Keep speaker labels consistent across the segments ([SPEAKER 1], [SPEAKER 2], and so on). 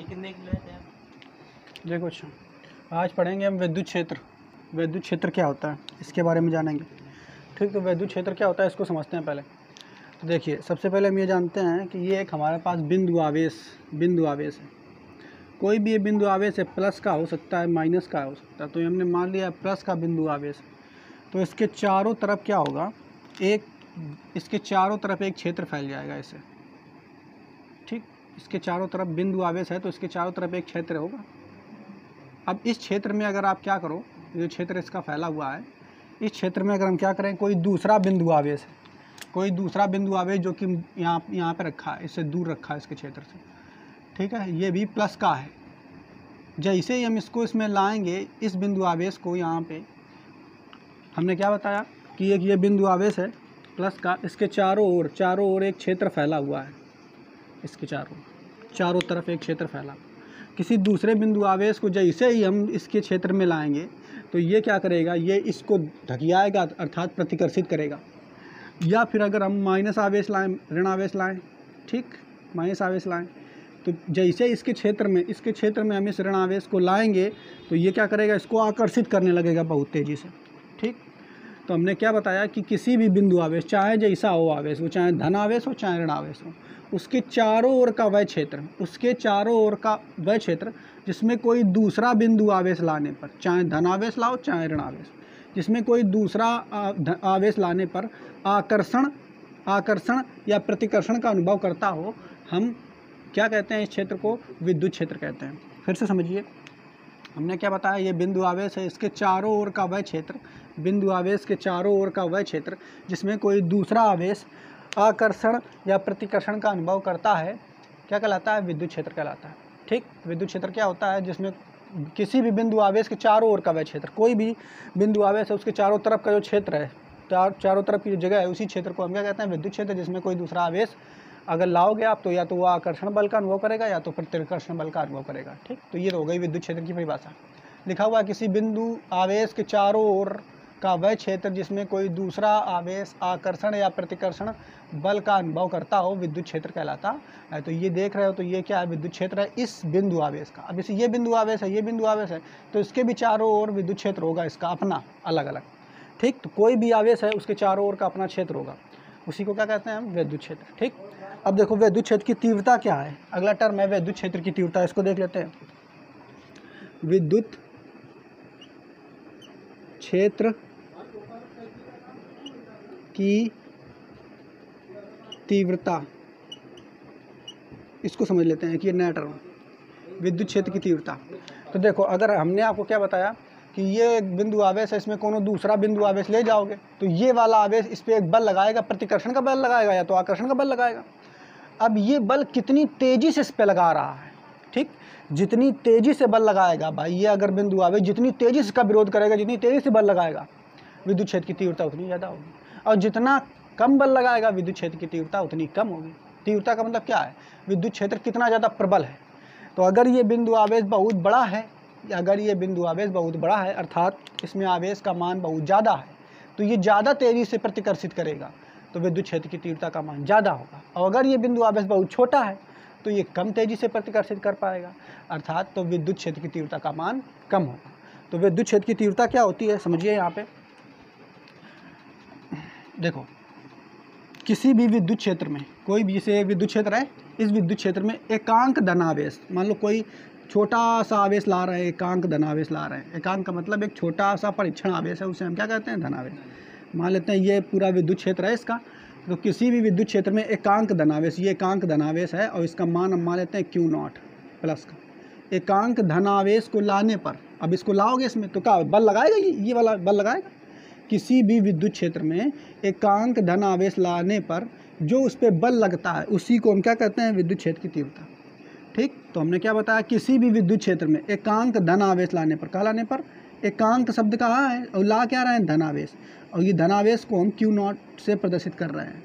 [SPEAKER 1] कितने किलो है?
[SPEAKER 2] देखो अच्छा, आज पढ़ेंगे हम विद्युत क्षेत्र। विद्युत क्षेत्र क्या होता है इसके बारे में जानेंगे। ठीक, तो विद्युत क्षेत्र क्या होता है इसको समझते हैं पहले। तो देखिए, सबसे पहले हम ये जानते हैं कि ये एक हमारे पास बिंदु आवेश है। कोई भी ये बिंदु आवेश है, प्लस का हो सकता है, माइनस का हो सकता है। तो हमने मान लिया प्लस का बिंदु आवेश, तो इसके चारों तरफ क्या होगा, इसके चारों तरफ एक क्षेत्र फैल जाएगा ऐसे। ठीक, इसके चारों तरफ बिंदु आवेश है तो इसके चारों तरफ एक क्षेत्र होगा। अब इस क्षेत्र में अगर आप क्या करो, जो क्षेत्र इसका फैला हुआ है, इस क्षेत्र में अगर हम क्या करें, कोई दूसरा बिंदु आवेश है, कोई दूसरा बिंदु आवेश जो कि यहाँ पे रखा है, इससे दूर रखा है इसके क्षेत्र से, ठीक है, ये भी प्लस का है। जैसे ही हम इसको इसमें लाएंगे, इस बिंदु आवेश को यहाँ पे हमने क्या बताया कि ये बिंदु आवेश है प्लस का, इसके चारों ओर एक क्षेत्र फैला हुआ है। इसके चारों तरफ एक क्षेत्र फैला। किसी दूसरे बिंदु आवेश को जैसे ही हम इसके क्षेत्र में लाएंगे तो ये क्या करेगा, ये इसको ढकियाएगा अर्थात प्रतिकर्षित करेगा। या फिर अगर हम माइनस आवेश लाएं, ऋण आवेश लाएं, ठीक, माइनस आवेश लाएं, तो जैसे इसके क्षेत्र में हम इस ऋण आवेश को लाएंगे तो ये क्या करेगा, इसको आकर्षित करने लगेगा बहुत तेज़ी से। ठीक, तो हमने क्या बताया कि किसी भी बिंदु आवेश, चाहे जैसा हो आवेश, वो चाहे धन आवेश हो चाहे ऋण आवेश हो, उसके चारों ओर का वह क्षेत्र जिसमें कोई दूसरा बिंदु आवेश लाने पर, चाहे धन आवेश लाओ चाहे ऋण आवेश, जिसमें कोई दूसरा आवेश लाने पर आकर्षण या प्रतिकर्षण का अनुभव करता हो, हम क्या कहते हैं, इस क्षेत्र को विद्युत क्षेत्र कहते हैं। फिर से समझिए, हमने क्या बताया, ये बिंदु आवेश है, इसके चारों ओर का वह क्षेत्र, बिंदु आवेश के चारों ओर का वह क्षेत्र जिसमें कोई दूसरा आवेश आकर्षण या प्रतिकर्षण का अनुभव करता है, क्या कहलाता है, विद्युत क्षेत्र कहलाता है। ठीक, विद्युत क्षेत्र क्या होता है, जिसमें किसी भी बिंदु आवेश के चारों ओर का वह क्षेत्र, कोई भी बिंदु आवेश है उसके चारों तरफ का जो क्षेत्र है, चारों तरफ की जो जगह है, उसी क्षेत्र को हम क्या कहते हैं, विद्युत क्षेत्र, जिसमें कोई दूसरा आवेश अगर लाओगे आप तो या तो वो आकर्षण बल का अनुभव करेगा या तो प्रतिकर्षण बल का अनुभव करेगा। ठीक, तो ये हो गई विद्युत क्षेत्र की परिभाषा। लिखा हुआ किसी बिंदु आवेश के चारों ओर का वह क्षेत्र जिसमें कोई दूसरा आवेश आकर्षण या प्रतिकर्षण बल का अनुभव करता हो, विद्युत क्षेत्र कहलाता है। तो ये देख रहे हो, तो ये क्या है, विद्युत क्षेत्र है इस बिंदु आवेश का। अब इसे ये बिंदु आवेश है, तो इसके भी चारों ओर विद्युत क्षेत्र होगा इसका अपना अलग अलग। ठीक, तो कोई भी आवेश है उसके चारों ओर का अपना क्षेत्र होगा, उसी को क्या कहते हैं हम, विद्युत क्षेत्र। ठीक, अब देखो विद्युत क्षेत्र की तीव्रता क्या है, अगला टर्म है विद्युत क्षेत्र की तीव्रता, इसको देख लेते हैं। विद्युत क्षेत्र की तीव्रता, इसको समझ लेते हैं कि ये नया टर्म, विद्युत क्षेत्र की तीव्रता। तो देखो, अगर हमने आपको क्या बताया कि ये एक बिंदु आवेश है, इसमें कोनो दूसरा बिंदु आवेश ले जाओगे तो ये वाला आवेश इस पर एक बल लगाएगा, प्रतिकर्षण का बल लगाएगा या तो आकर्षण का बल लगाएगा। अब ये बल कितनी तेज़ी से इस पर लगा रहा है, ठीक, जितनी तेज़ी से बल लगाएगा भाई, ये अगर बिंदु आवेश जितनी तेज़ी से इसका विरोध करेगा, जितनी तेज़ी से बल लगाएगा, विद्युत क्षेत्र की तीव्रता उतनी ज़्यादा होगी। और जितना कम बल लगाएगा, विद्युत क्षेत्र की तीव्रता उतनी कम होगी। तीव्रता का मतलब क्या है, विद्युत क्षेत्र कितना ज़्यादा प्रबल है। तो अगर ये बिंदु आवेश बहुत बड़ा है, अर्थात इसमें आवेश का मान बहुत ज़्यादा है, तो ये ज़्यादा तेज़ी से प्रतिकर्षित करेगा, तो विद्युत क्षेत्र की तीव्रता का मान ज़्यादा होगा। और अगर ये बिंदु आवेश बहुत छोटा है तो ये कम तेज़ी से प्रतिकर्षित कर पाएगा, अर्थात तो विद्युत क्षेत्र की तीव्रता का मान कम होगा। तो विद्युत क्षेत्र की तीव्रता क्या होती है, समझिए यहाँ पे देखो, किसी भी विद्युत क्षेत्र में, कोई भी जैसे विद्युत क्षेत्र है, इस विद्युत क्षेत्र में एकांक धनावेश, मान लो कोई छोटा सा आवेश ला रहे हैं, एकांक धनावेश ला रहे हैं। एकांक का मतलब एक छोटा सा परीक्षण आवेश है, उसे हम क्या कहते हैं, धनावेश। मान लेते हैं ये पूरा विद्युत क्षेत्र है इसका, तो किसी भी विद्युत क्षेत्र में एकांक धनावेश, ये एकांक धनावेश है और इसका मान हम मान लेते हैं Q0 प्लस का। एकांक धनावेश को लाने पर, अब इसको लाओगे इसमें तो क्या बल लगाएगा, ये वाला बल लगाएगा। किसी भी विद्युत क्षेत्र में एकांक धनावेश लाने पर जो उस पर बल लगता है, उसी को हम क्या कहते हैं, विद्युत क्षेत्र की तीव्रता। ठीक, तो हमने क्या बताया, किसी भी विद्युत क्षेत्र में एकांक धनावेश लाने पर, कहाँ लाने पर, एकांक शब्द कहाँ है और ला क्या रहे हैं, धनावेश, और ये धनावेश को हम Q0 से प्रदर्शित कर रहे हैं।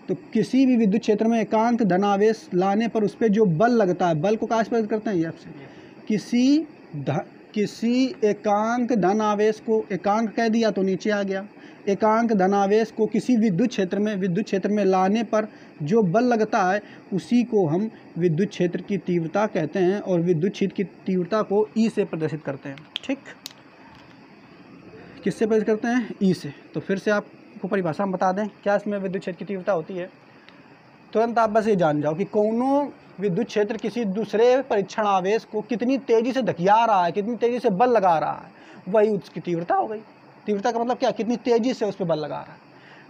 [SPEAKER 2] तो किसी भी विद्युत क्षेत्र में एकांक धनावेश लाने पर उस पर जो बल लगता है, बल को कहाँ से प्रदर्शित करते हैं, F से। किसी एकांक धनावेश को, एकांक कह दिया तो नीचे आ गया, एकांक धनावेश को किसी विद्युत क्षेत्र में लाने पर जो बल लगता है उसी को हम विद्युत क्षेत्र की तीव्रता कहते हैं और विद्युत क्षेत्र की तीव्रता को ई से प्रदर्शित करते हैं। ठीक, किससे प्रदर्शित करते हैं? ई से। तो फिर से आपको परिभाषा हम बता दें क्या इसमें विद्युत क्षेत्र की तीव्रता होती है। तुरंत आप बस ये जान जाओ कि कौनों विद्युत क्षेत्र किसी दूसरे परीक्षण आवेश को कितनी तेज़ी से धकिया रहा है, कितनी तेज़ी से बल लगा रहा है, वही उसकी तीव्रता हो गई। तीव्रता का मतलब क्या? कितनी तेज़ी से उस पर बल लगा रहा है।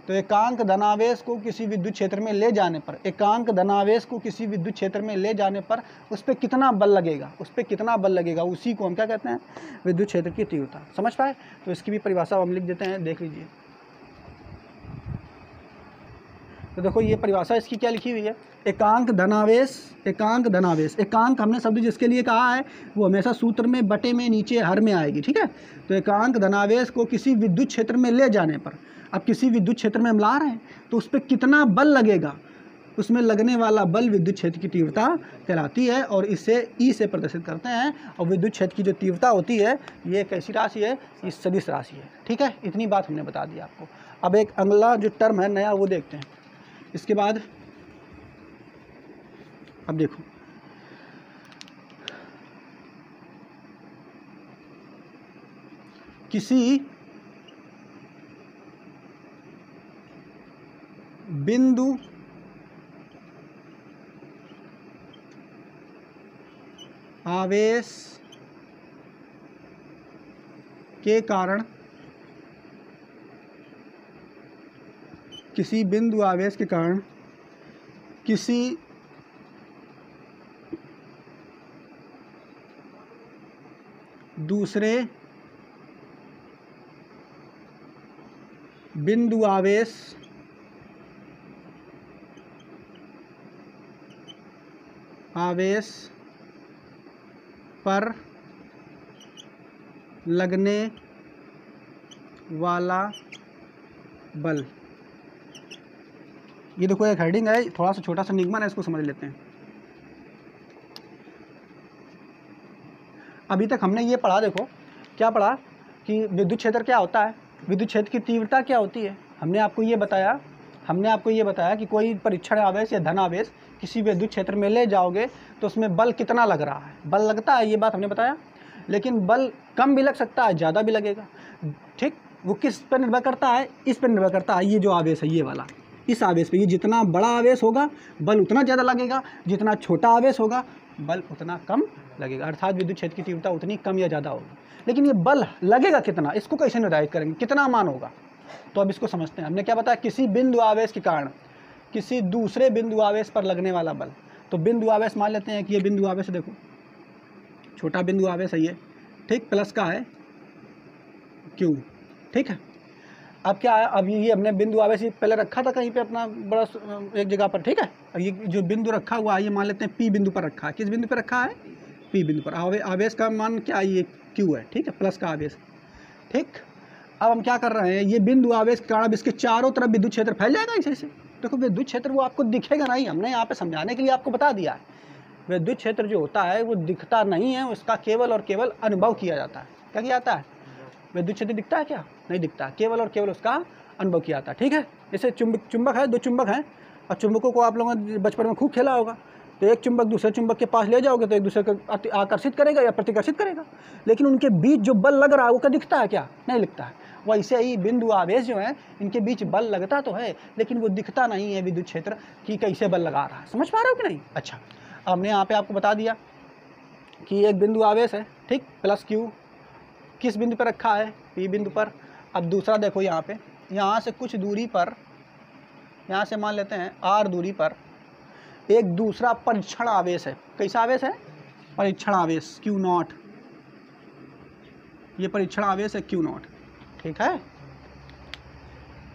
[SPEAKER 2] तो एकांक धनावेश को किसी विद्युत क्षेत्र में ले जाने पर, एकांक धनावेश को किसी विद्युत क्षेत्र में ले जाने पर उस पर कितना बल लगेगा, उस पर कितना बल लगेगा, उसी को हम क्या कहते हैं? विद्युत क्षेत्र की तीव्रता। समझ पाए? तो इसकी भी परिभाषा हम लिख देते हैं, देख लीजिए। तो देखो ये परिभाषा इसकी क्या लिखी हुई है, एकांक धनावेश, एकांक धनावेश, एकांक हमने शब्द जिसके लिए कहा है वो हमेशा सूत्र में, बटे में, नीचे हर में आएगी। ठीक है, तो एकांक धनावेश को किसी विद्युत क्षेत्र में ले जाने पर, अब किसी विद्युत क्षेत्र में हम ला रहे हैं तो उस पर कितना बल लगेगा, उसमें लगने वाला बल विद्युत क्षेत्र की तीव्रता कहलाती है और इसे ई से प्रदर्शित करते हैं। और विद्युत क्षेत्र की जो तीव्रता होती है ये कैसी राशि है? ये सदिश राशि है। ठीक है, इतनी बात हमने बता दी आपको। अब एक अगला जो टर्म है नया वो देखते हैं। इसके बाद अब देखो, किसी बिंदु आवेश के कारण, किसी बिंदु आवेश के कारण किसी दूसरे बिंदु आवेश पर लगने वाला बल। ये देखो एक हेडिंग है, थोड़ा सा छोटा सा निगमन है, इसको समझ लेते हैं। अभी तक हमने ये पढ़ा, देखो क्या पढ़ा कि विद्युत क्षेत्र क्या होता है, विद्युत क्षेत्र की तीव्रता क्या होती है। हमने आपको ये बताया कि कोई परीक्षण आवेश या धन आवेश किसी विद्युत क्षेत्र में ले जाओगे तो उसमें बल कितना लग रहा है, बल लगता है, ये बात हमने बताया। लेकिन बल कम भी लग सकता है, ज़्यादा भी लगेगा। ठीक, वो किस पर निर्भर करता है? इस पर निर्भर करता है, ये जो आवेश है ये वाला, इस आवेश पे। ये जितना बड़ा आवेश होगा बल उतना ज़्यादा लगेगा, जितना छोटा आवेश होगा बल उतना कम लगेगा। अर्थात विद्युत क्षेत्र की तीव्रता उतनी कम या ज़्यादा होगी। लेकिन ये बल लगेगा कितना, इसको कैसे निर्धारित करेंगे, कितना मान होगा? तो अब इसको समझते हैं। हमने क्या बताया? किसी बिंदु आवेश के कारण किसी दूसरे बिंदु आवेश पर लगने वाला बल। तो बिंदु आवेश मान लेते हैं कि ये बिंदु आवेश है, देखो छोटा बिंदु आवेश है ये, ठीक, प्लस का है क्यू। ठीक है, अब क्या है, अब ये हमने बिंदु आवेश पहले रखा था कहीं पे अपना बड़ा एक जगह पर। ठीक है, अब ये जो बिंदु रखा हुआ है ये मान लेते हैं पी बिंदु पर रखा है। किस बिंदु पर रखा है? पी बिंदु पर। आवेश का मान क्या है? ये क्यू है। ठीक है, प्लस का आवेश। ठीक, अब हम क्या कर रहे हैं, ये बिंदु आवेश के कारण अब इसके चारों तरफ विद्युत क्षेत्र फैल जाएगा ऐसे। देखो विद्युत क्षेत्र वो आपको दिखेगा नहीं, हमने यहाँ पे समझाने के लिए आपको बता दिया है। विद्युत क्षेत्र जो होता है वो दिखता नहीं है, उसका केवल और केवल अनुभव किया जाता है। क्या किया जाता है? विद्युत क्षेत्र दिखता है क्या? नहीं दिखता, केवल और केवल उसका अनुभव किया जाता है। ठीक है, जैसे चुंबक है, दो चुंबक हैं और चुंबकों को आप लोगों ने बचपन में खूब खेला होगा। तो एक चुंबक दूसरे चुंबक के पास ले जाओगे तो एक दूसरे को आकर्षित करेगा या प्रतिकर्षित करेगा, लेकिन उनके बीच जो बल लग रहा है वो क्या दिखता है? क्या नहीं दिखता है। वैसे ही बिंदु आवेश जो है इनके बीच बल लगता तो है लेकिन वो दिखता नहीं है विद्युत क्षेत्र कि कैसे बल लगा रहा है। समझ पा रहे हो कि नहीं? अच्छा, हमने यहाँ पे आपको बता दिया कि एक बिंदु आवेश है, ठीक, प्लस क्यू, किस बिंदु पर रखा है? पी बिंदु पर। अब दूसरा देखो यहाँ पे, यहाँ से कुछ दूरी पर, यहाँ से मान लेते हैं आर दूरी पर एक दूसरा परीक्षण आवेश है। कैसा आवेश है? परीक्षण आवेश क्यू नॉट। ये परीक्षण आवेश है क्यू नॉट। ठीक है,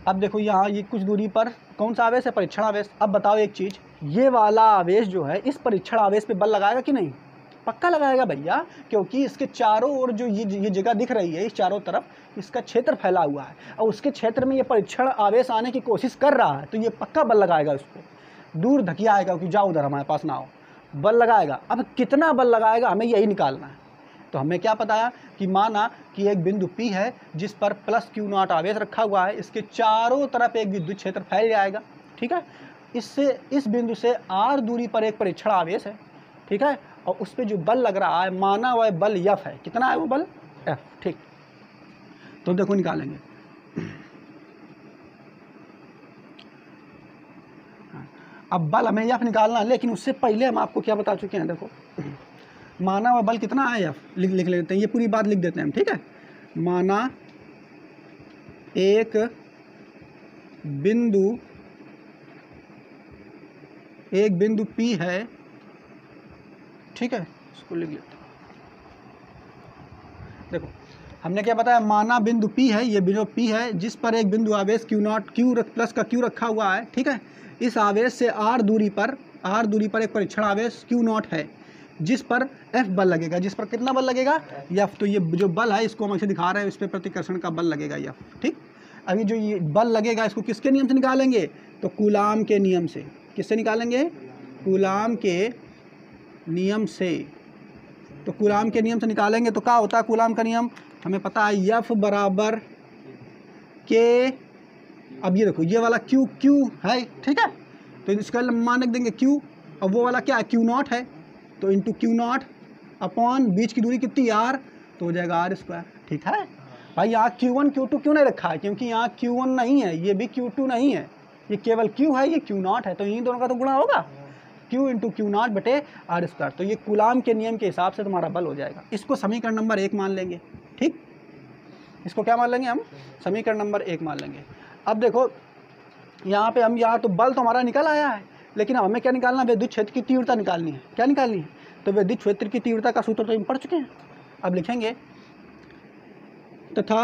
[SPEAKER 2] अब देखो यहाँ ये कुछ दूरी पर कौन सा आवेश है? परीक्षण आवेश। अब बताओ एक चीज़, ये वाला आवेश जो है इस परीक्षण आवेश पे बल लगाएगा कि नहीं? पक्का लगाएगा भैया, क्योंकि इसके चारों ओर जो ये जगह दिख रही है, इस चारों तरफ इसका क्षेत्र फैला हुआ है और उसके क्षेत्र में ये परीक्षण आवेश आने की कोशिश कर रहा है, तो ये पक्का बल लगाएगा, उसको दूर धकियाएगा कि जाओ उधर हमारे पास ना आओ, बल लगाएगा। अब कितना बल लगाएगा हमें यही निकालना है। तो हमें क्या बताया कि माना कि एक बिंदु P है जिस पर प्लस Q0 आवेश रखा हुआ है, इसके चारों तरफ एक विद्युत क्षेत्र फैल जाएगा। ठीक है, इससे इस बिंदु से r दूरी पर एक परीक्षण आवेश है। ठीक है, और उस पर जो बल लग रहा है माना वह बल F है। कितना है वो बल? F। ठीक, तो देखो निकालेंगे। अब बल हमें F निकालना है, लेकिन उससे पहले हम आपको क्या बता चुके हैं, देखो माना हुआ बल कितना है F, लिख लेते हैं, ये पूरी बात लिख देते हैं हम। ठीक है, माना एक बिंदु P है। ठीक है, इसको लिख लेते हैं। देखो हमने क्या बताया, माना बिंदु P है, ये बिंदु P है जिस पर एक बिंदु आवेश Q0 प्लस का Q रखा हुआ है। ठीक है, इस आवेश से r दूरी पर एक परीक्षण आवेश Q0 है जिस पर F बल लगेगा। जिस पर कितना बल लगेगा? F। तो ये जो बल है इसको हम ऐसे दिखा रहे हैं, इस पर प्रतिकर्षण का बल लगेगा F। ठीक, अभी जो ये बल लगेगा इसको किसके नियम से निकालेंगे? तो कूलाम के नियम से। किससे निकालेंगे? कूलाम के नियम से। तो कूलाम के नियम से निकालेंगे तो क्या होता है कूलाम का नियम? हमें पता है F बराबर K। अब ये देखो ये वाला Q है। ठीक है, तो इसका मान लिख देंगे Q, और वो वाला क्या है? Q0 है, तो इंटू Q0 अपॉन बीच की दूरी कितनी r, तो हो जाएगा r²। ठीक है भाई, यहाँ Q1 Q2 क्यों नहीं रखा है? क्योंकि यहाँ Q1 नहीं है, ये भी Q2 नहीं है, ये केवल Q है, ये Q0 है, तो इन दोनों का तो गुणा होगा Q इंटू Q0 बटे r²। तो ये कूलाम के नियम के हिसाब से तुम्हारा बल हो जाएगा। इसको समीकरण नंबर 1 मान लेंगे। ठीक, इसको क्या मान लेंगे हम? समीकरण नंबर 1 मान लेंगे। अब देखो यहाँ पे हम यहाँ तो बल तो हमारा निकल आया है, लेकिन अब हमें क्या निकालना है? विद्युत क्षेत्र की तीव्रता निकालनी है। क्या निकालनी है? तो विद्युत क्षेत्र की तीव्रता का सूत्र तो हम पढ़ चुके हैं। अब लिखेंगे तथा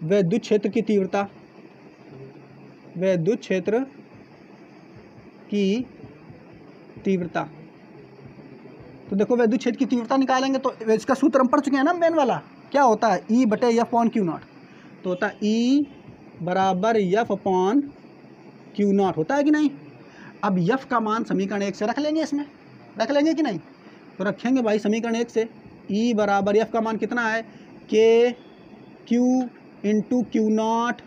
[SPEAKER 2] विद्युत क्षेत्र की तीव्रता, विद्युत क्षेत्र की तीव्रता। तो देखो विद्युत क्षेत्र की तीव्रता निकालेंगे तो इसका सूत्र हम पढ़ चुके हैं ना, मेन वाला क्या होता है? E बटे F अपॉन Q0। तो होता है E बराबर F अपॉन Q0, होता है कि नहीं? अब F का मान समीकरण 1 से रख लेंगे, इसमें रख लेंगे कि नहीं? तो रखेंगे भाई समीकरण 1 से। E बराबर F का मान कितना है? K Q into Q0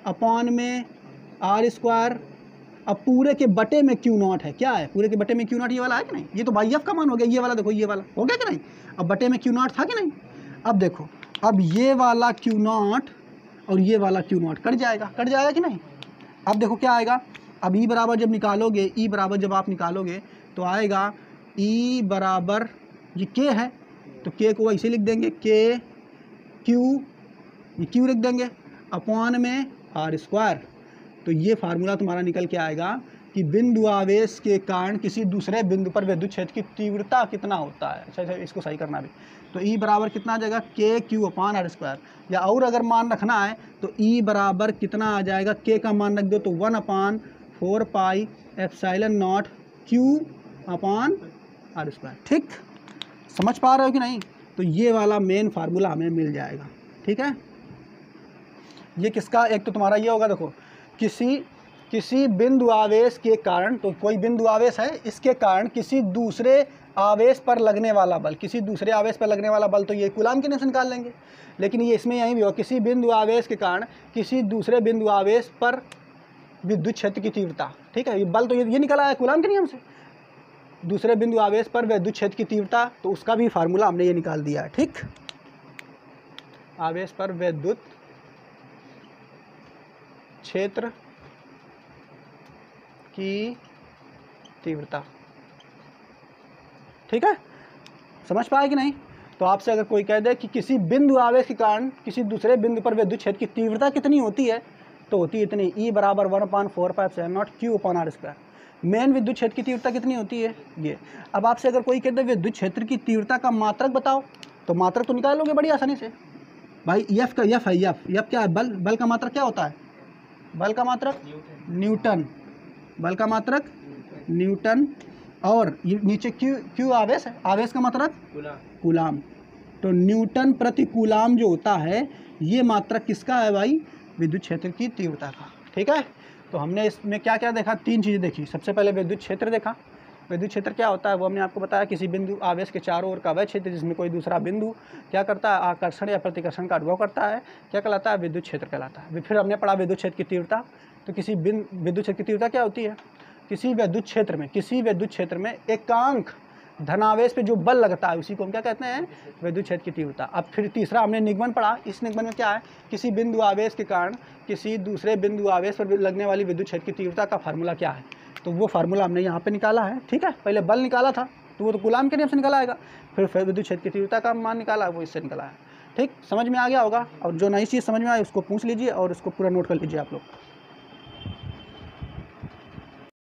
[SPEAKER 2] upon में r²। अब पूरे के बटे में Q0 है, क्या है? पूरे के बटे में Q0 ये वाला है कि नहीं? ये तो भाई F का मान हो गया, ये वाला देखो, ये वाला हो गया कि नहीं? अब बटे में Q0 था कि नहीं? अब देखो, अब ये वाला Q0 और ये वाला Q0 कट जाएगा कि नहीं? अब देखो क्या आएगा, अब E बराबर जब निकालोगे, E बराबर जब आप निकालोगे तो आएगा E बराबर, ये K है तो K को ऐसे लिख देंगे, K Q, ये Q लिख देंगे अपॉन में r²। तो ये फार्मूला तुम्हारा निकल के आएगा कि बिंदु आवेश के कारण किसी दूसरे बिंदु पर विद्युत क्षेत्र की तीव्रता कितना होता है। अच्छा, इसको सही करना भी। तो E बराबर कितना आ जाएगा? K Q upon r²। या और अगर मान रखना है तो E बराबर कितना आ जाएगा? K का मान रख दो तो 1/4 pi epsilon not Q upon r²। ठीक, समझ पा रहे हो कि नहीं? तो ये वाला मेन फार्मूला हमें मिल जाएगा। ठीक है, ये किसका? एक तो तुम्हारा ये होगा, देखो किसी बिंदु आवेश के कारण, तो कोई बिंदु आवेश है, इसके कारण किसी दूसरे आवेश पर लगने वाला बल, किसी दूसरे आवेश पर लगने वाला बल, तो ये कूलाम के नियम से निकाल लेंगे। लेकिन ये इसमें यहीं भी हो, किसी बिंदु आवेश के कारण किसी दूसरे बिंदु आवेश पर विद्युत क्षेत्र की तीव्रता। ठीक है, ये बल तो ये निकल आया कूलाम के नियम से। दूसरे बिंदु आवेश पर विद्युत क्षेत्र की तीव्रता, तो उसका भी फार्मूला हमने ये निकाल दिया है। ठीक, आवेश पर विद्युत क्षेत्र की तीव्रता। ठीक है, समझ पाए कि नहीं? तो आपसे अगर कोई कह दे कि किसी बिंदु आवेश के कारण किसी दूसरे बिंदु पर विद्युत क्षेत्र की तीव्रता कितनी होती है, तो होती है इतनी, E बराबर 1/4 pi epsilon not Q upon r²। Main विद्युत क्षेत्र की तीव्रता कितनी होती है? ये। अब आपसे अगर कोई कह दे विद्युत क्षेत्र की तीव्रता का मात्रक बताओ, तो मात्रक तो निकाल लोगे बड़ी आसानी से भाई। F का F है, F क्या है? बल का मात्रक क्या होता है? बल का मात्रक न्यूटन, बल का मात्रक न्यूटन, और नीचे Q आवेश है, आवेश का मात्रक कूलाम। तो न्यूटन प्रति कूलाम जो होता है, ये मात्रक किसका है भाई? विद्युत क्षेत्र की तीव्रता का। ठीक है, तो हमने इसमें क्या क्या देखा? 3 चीज़ें देखी। सबसे पहले विद्युत क्षेत्र देखा, विद्युत क्षेत्र क्या होता है वो हमने आपको बताया, किसी बिंदु आवेश के चारों ओर का वह क्षेत्र जिसमें कोई दूसरा बिंदु क्या करता है, आकर्षण या प्रतिकर्षण का अनुभव करता है, क्या कहलाता है, विद्युत क्षेत्र कहलाता है। फिर हमने पढ़ा विद्युत क्षेत्र की तीव्रता। तो किसी विद्युत क्षेत्र की तीव्रता क्या होती है, किसी विद्युत क्षेत्र में एकांक धनावेश पे जो बल लगता है उसी को हम क्या कहते हैं, विद्युत क्षेत्र की तीव्रता। अब फिर तीसरा हमने निगमन पढ़ा। इस निगमन में क्या है, किसी बिंदु आवेश के कारण किसी दूसरे बिंदु आवेश पर लगने वाली विद्युत क्षेत्र की तीव्रता का फार्मूला क्या है, तो वो फार्मूला हमने यहाँ पे निकाला है। ठीक है, पहले बल निकाला था तो वो तो कूलाम के नियम से निकाला आएगा, फिर विद्युत क्षेत्र की तीव्रता का मान निकाला वो इससे निकाला है। ठीक, समझ में आ गया होगा। और जो नई चीज़ समझ में आए उसको पूछ लीजिए और उसको पूरा नोट कर लीजिए आप लोग।